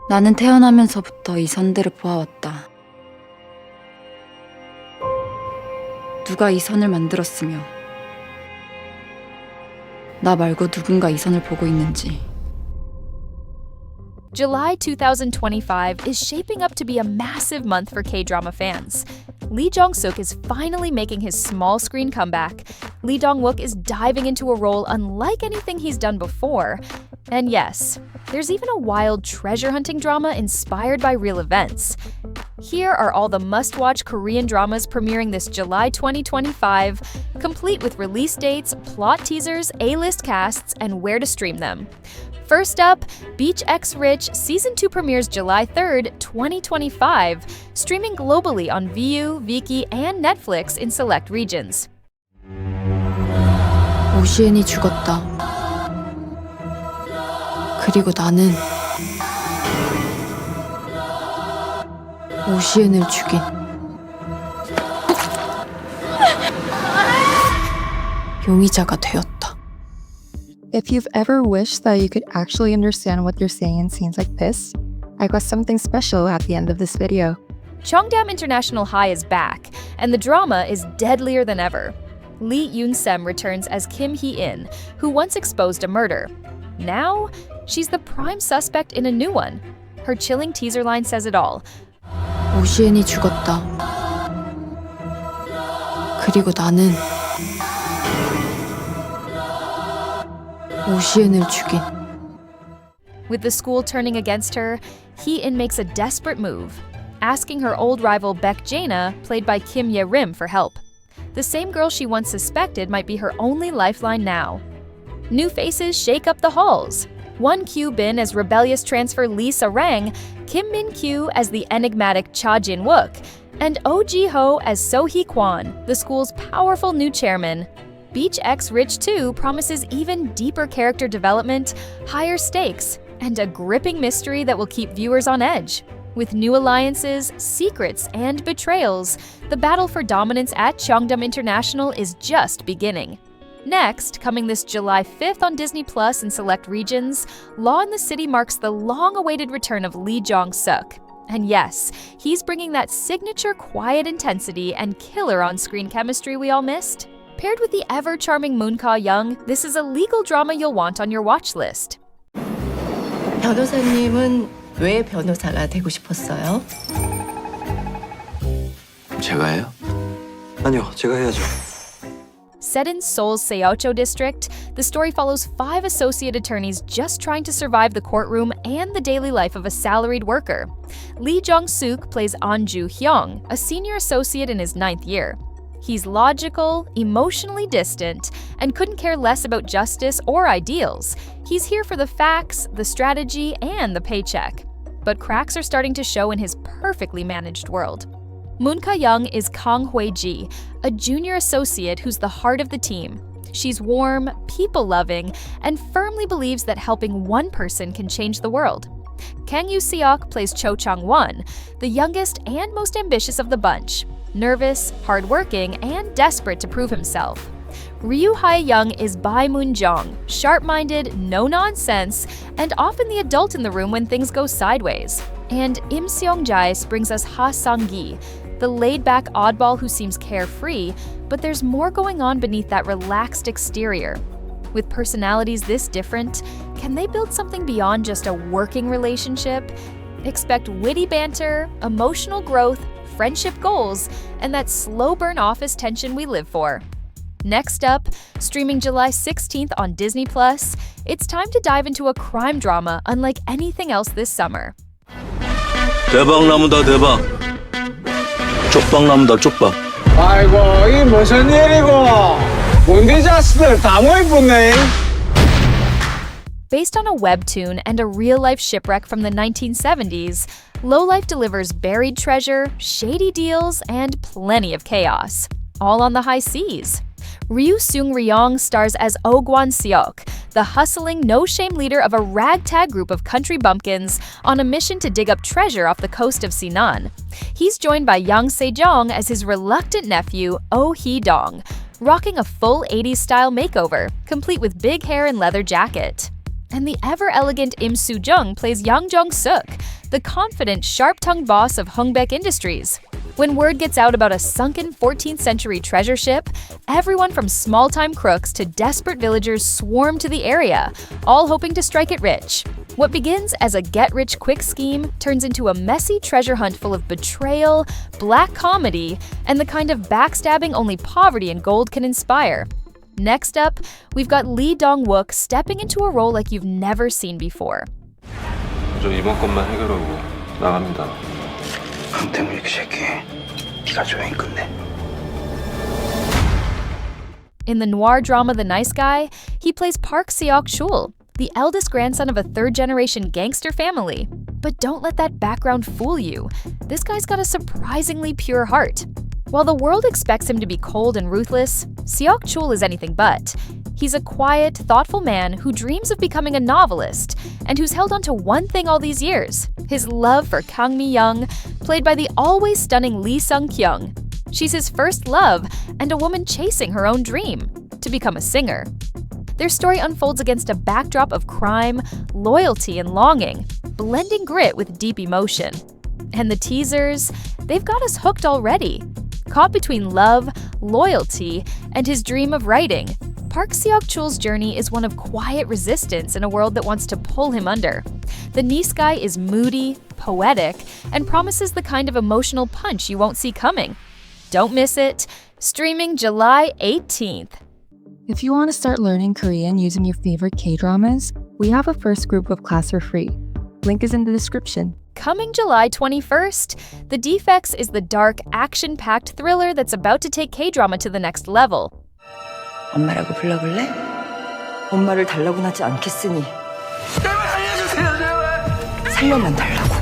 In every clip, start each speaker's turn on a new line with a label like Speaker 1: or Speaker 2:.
Speaker 1: 나는 태어나면서부터 이 선들을 보아왔다. 누가 이 선을 만들었으며 나 말고 누군가 이 선을 보고 있는지.
Speaker 2: July 2025 is shaping up to be a massive month for K-drama fans. Lee Jong-suk is finally making his small screen comeback. Lee Dong-wook is diving into a role unlike anything he's done before. And yes, there's even a wild treasure hunting drama inspired by real events. Here are all the must-watch Korean dramas premiering this July 2025, complete with release dates, plot teasers, A-list casts, and where to stream them. First up, Beach X Rich Season 2 premieres July 3rd, 2025, streaming globally on Viu, Viki, and Netflix in select regions.
Speaker 1: 오시엔이 죽었다. 그리고 나는 오시엔을 죽인 용의자가 되었다.
Speaker 3: If you've ever wished that you could actually understand what you're saying in scenes like this, I got something special at the end of this video.
Speaker 2: Cheongdam International High is back, and the drama is deadlier than ever. Lee Yoon-sem returns as Kim Hee-in, who once exposed a murder. Now, she's the prime suspect in a new one. Her chilling teaser line says it all.
Speaker 1: 오시엔이 죽었다. 그리고 나는 오시엔을 죽인
Speaker 2: With the school turning against her, Hee-in makes a desperate move, asking her old rival Baek Jae-na, played by Kim Ye-rim, for help. The same girl she once suspected might be her only lifeline now. New faces shake up the halls. Won Kyu-bin as rebellious transfer Lee Sarang, Kim Min-kyu as the enigmatic Cha Jin-wook, and Oh Ji-ho as So Hee-kwon, the school's powerful new chairman. Beach X Rich 2 promises even deeper character development, higher stakes, and a gripping mystery that will keep viewers on edge. With new alliances, secrets, and betrayals, the battle for dominance at Cheongdam International is just beginning. Next, coming this July 5th on Disney Plus in select regions, Law in the City marks the long-awaited return of Lee Jong-suk. And yes, he's bringing that signature quiet intensity and killer on-screen chemistry we all missed. Paired with the ever-charming Moon Ka-young, this is a legal drama you'll want on your watch list.
Speaker 4: 변호사님은 왜 변호사가 되고 싶었어요?
Speaker 5: 제가 해요? 아니요, 제가 해야죠.
Speaker 2: Set in Seoul's Seocho district, the story follows 5 associate attorneys just trying to survive the courtroom and the daily life of a salaried worker. Lee Jong-suk plays An Ju-hyung, a senior associate in his 9th year. He's logical, emotionally distant, and couldn't care less about justice or ideals. He's here for the facts, the strategy, and the paycheck. But cracks are starting to show in his perfectly managed world. Moon Ka-young is Kang Hwae-ji, a junior associate who's the heart of the team. She's warm, people-loving, and firmly believes that helping one person can change the world. Kang Yoo-seok plays Cho Chang-won, the youngest and most ambitious of the bunch. Nervous, hardworking, and desperate to prove himself. Ryu Hae-young is Bae Moon-jong, sharp-minded, no-nonsense, and often the adult in the room when things go sideways. And Im Seong-jae brings us Ha Sang-gi, the laid-back oddball who seems carefree, but there's more going on beneath that relaxed exterior. With personalities this different, can they build something beyond just a working relationship? Expect witty banter, emotional growth, friendship goals, and that slow burn office tension we live for. Next up, streaming July 16th on Disney Plus, it's time to dive into a crime drama unlike anything else this summer.
Speaker 5: 대박 나무다 대박. 쪽박 나무다 쪽박.
Speaker 6: 아이고 이 무슨 일이고 문디 자식들 다 모이겠네.
Speaker 2: Based on a webtoon and a real-life shipwreck from the 1970s, Lowlife delivers buried treasure, shady deals, and plenty of chaos. All on the high seas. Ryu Seung-ryong stars as Oh Gwan-seok, the hustling, no-shame leader of a ragtag group of country bumpkins on a mission to dig up treasure off the coast of Sinan. He's joined by Yang Se-jong as his reluctant nephew, Oh Hee-dong, rocking a full 80s-style makeover, complete with big hair and leather jacket. And the ever-elegant Im Soo-jung plays Yang Jong-suk, the confident, sharp-tongued boss of Hungbaek Industries. When word gets out about a sunken 14th century treasure ship, everyone from small-time crooks to desperate villagers swarm to the area, all hoping to strike it rich. What begins as a get-rich-quick scheme turns into a messy treasure hunt full of betrayal, black comedy, and the kind of backstabbing only poverty and gold can inspire. Next up, we've got Lee Dong-wook stepping into a role like you've never seen before.
Speaker 7: 저 이번 것만 해결하고 나갑니다.
Speaker 5: 강태물 그 새끼 네가 조용히 끝내.
Speaker 2: In the noir drama The Nice Guy, he plays Park Seok-chul, the eldest grandson of a third-generation gangster family. But don't let that background fool you. This guy's got a surprisingly pure heart. While the world expects him to be cold and ruthless, Seok-chul is anything but. He's a quiet, thoughtful man who dreams of becoming a novelist and who's held on to one thing all these years, his love for Kang Mi-young, played by the always stunning Lee Sung-kyung. She's his first love and a woman chasing her own dream, to become a singer. Their story unfolds against a backdrop of crime, loyalty, and longing, blending grit with deep emotion. And the teasers, they've got us hooked already. Caught between love, loyalty, and his dream of writing, Park Seok-chul's journey is one of quiet resistance in a world that wants to pull him under. The Nice Guy is moody, poetic, and promises the kind of emotional punch you won't see coming. Don't miss it. Streaming July 18th.
Speaker 3: If you want to start learning Korean using your favorite K-dramas, we have a first group of class for free. Link is in the description.
Speaker 2: Coming July 21st, The Defects is the dark, action-packed thriller that's about to take K-drama to the next level.
Speaker 8: 엄마라고 불러볼래? 엄마를 달라고는 하지 않겠으니 살려만 달라고.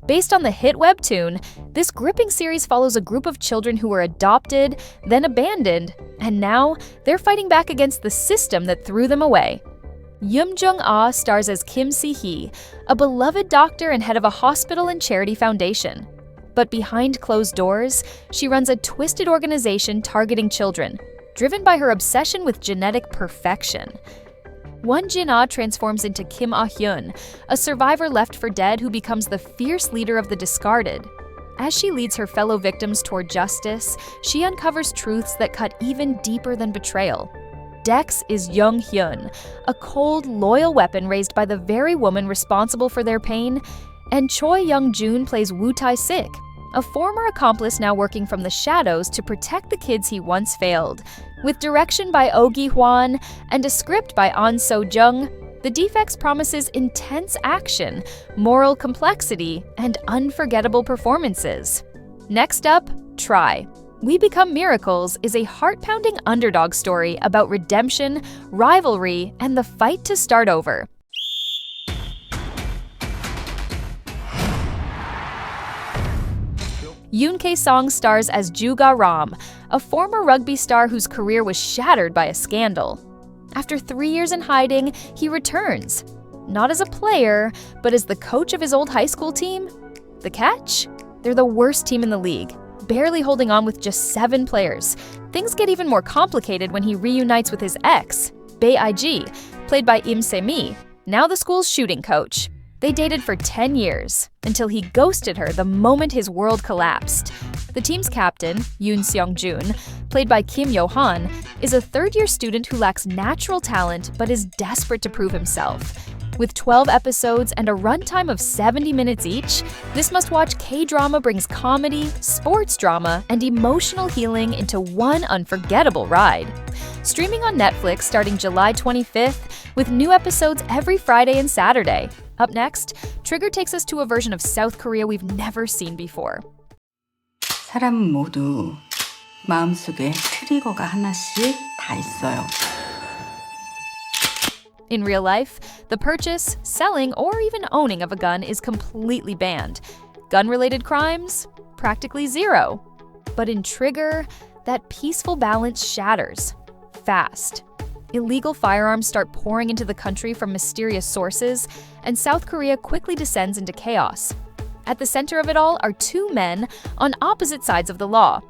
Speaker 2: Based on the hit webtoon, this gripping series follows a group of children who were adopted, then abandoned, and now they're fighting back against the system that threw them away. Yum Jung-ah stars as Kim Si-hee, a beloved doctor and head of a hospital and charity foundation. But behind closed doors, she runs a twisted organization targeting children, driven by her obsession with genetic perfection. Won Jin-ah transforms into Kim Ah-hyun, a survivor left for dead who becomes the fierce leader of the discarded. As she leads her fellow victims toward justice, she uncovers truths that cut even deeper than betrayal. Dex is Young-hyun, a cold, loyal weapon raised by the very woman responsible for their pain, and Choi Young-jun plays Woo Tae-sik, a former accomplice now working from the shadows to protect the kids he once failed. With direction by Oh Gi-hwan and a script by An So-jung, The Defects promises intense action, moral complexity, and unforgettable performances. Next up, Try. We Become Miracles is a heart-pounding underdog story about redemption, rivalry, and the fight to start over. Yoon Kae-song stars as Ju Ga-ram, a former rugby star whose career was shattered by a scandal. After 3 years in hiding, he returns. Not as a player, but as the coach of his old high school team. The catch? They're the worst team in the league, barely holding on with just 7 players. Things get even more complicated when he reunites with his ex, Bae I-ji, played by Im Se-mi, now the school's shooting coach. They dated for 10 years, until he ghosted her the moment his world collapsed. The team's captain, Yoon Seong-jun, played by Kim Yo-han, is a third-year student who lacks natural talent but is desperate to prove himself. With 12 episodes and a runtime of 70 minutes each, this must-watch K-drama brings comedy, sports drama, and emotional healing into one unforgettable ride. Streaming on Netflix starting July 25th, with new episodes every Friday and Saturday. Up next, Trigger takes us to a version of South Korea we've never seen before.
Speaker 8: 사람은 모두 마음속에 트리거가 하나씩 다 있어요.
Speaker 2: In real life, the purchase, selling, or even owning of a gun is completely banned. Gun-related crimes? Practically zero. But in Trigger, that peaceful balance shatters. Fast. Illegal firearms start pouring into the country from mysterious sources, and South Korea quickly descends into chaos. At the center of it all are 2 men on opposite sides of the law.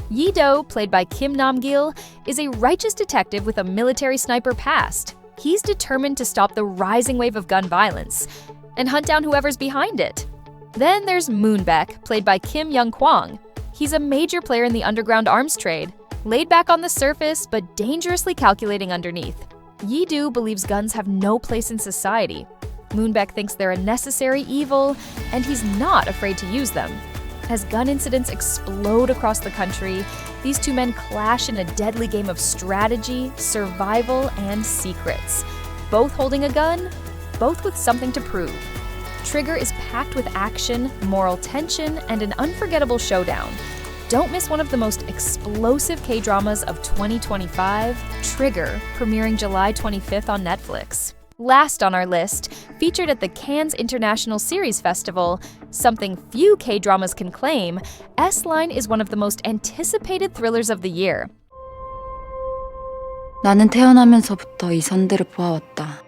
Speaker 2: Yi-do, played by Kim Nam-gil, is a righteous detective with a military sniper past. He's determined to stop the rising wave of gun violence and hunt down whoever's behind it. Then there's Moonbaek, played by Kim Young Kwang. He's a major player in the underground arms trade, laid back on the surface but dangerously calculating underneath. Yi-do believes guns have no place in society. Moonbaek thinks they're a necessary evil, and he's not afraid to use them. As gun incidents explode across the country, these two men clash in a deadly game of strategy, survival, and secrets. Both holding a gun, both with something to prove. Trigger is packed with action, moral tension, and an unforgettable showdown. Don't miss one of the most explosive K-dramas of 2025, Trigger, premiering July 25th on Netflix. Last on our list, featured at the Cannes International Series Festival, something few K-dramas can claim, S-Line is one of the most anticipated thrillers of the year.
Speaker 9: 나는 태어나면서부터 이 선들을 보아왔다.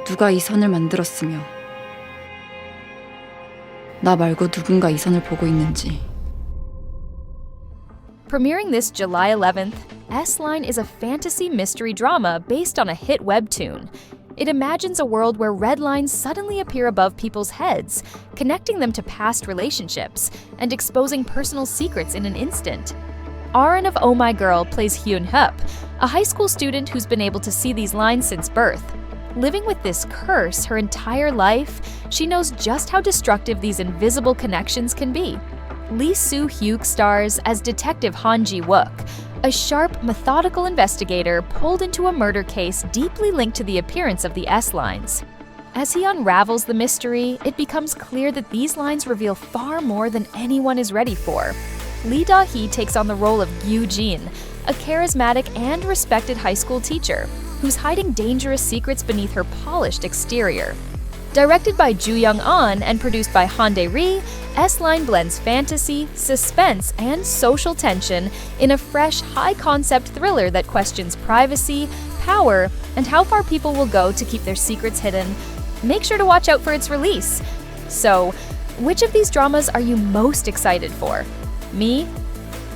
Speaker 9: 누가 이 선을 만들었으며 나 말고 누군가 이 선을 보고 있는지.
Speaker 2: Premiering this July 11th, S-Line is a fantasy mystery drama based on a hit webtoon. It imagines a world where red lines suddenly appear above people's heads, connecting them to past relationships and exposing personal secrets in an instant. Arin of Oh My Girl plays Hyun Hup, a high school student who's been able to see these lines since birth. Living with this curse her entire life, she knows just how destructive these invisible connections can be. Lee Soo-hyuk stars as Detective Han Ji-wook, a sharp, methodical investigator pulled into a murder case deeply linked to the appearance of the S-lines. As he unravels the mystery, it becomes clear that these lines reveal far more than anyone is ready for. Lee Da-hee takes on the role of Gyu Jin, a charismatic and respected high school teacher who's hiding dangerous secrets beneath her polished exterior. Directed by Ju Young-an and produced by Han Dae-ri, S-Line blends fantasy, suspense, and social tension in a fresh, high-concept thriller that questions privacy, power, and how far people will go to keep their secrets hidden. Make sure to watch out for its release. So, which of these dramas are you most excited for? Me?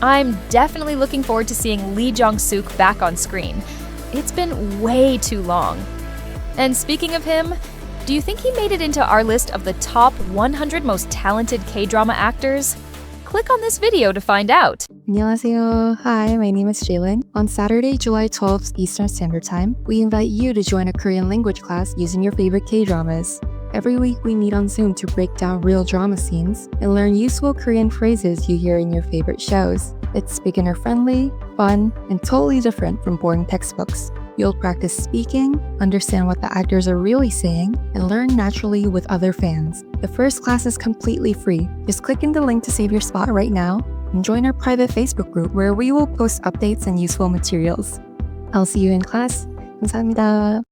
Speaker 2: I'm definitely looking forward to seeing Lee Jong-suk back on screen. It's been way too long. And speaking of him, do you think he made it into our list of the top 100 most talented K-drama actors? Click on this video to find out.
Speaker 3: 안녕하세요. Hi, my name is Jalen. On Saturday, July 12th Eastern Standard Time, we invite you to join a Korean language class using your favorite K-dramas. Every week, we meet on Zoom to break down real drama scenes and learn useful Korean phrases you hear in your favorite shows. It's beginner-friendly, fun, and totally different from boring textbooks. You'll practice speaking, understand what the actors are really saying, and learn naturally with other fans. The first class is completely free. Just click in the link to save your spot right now and join our private Facebook group where we will post updates and useful materials. I'll see you in class. 감사합니다.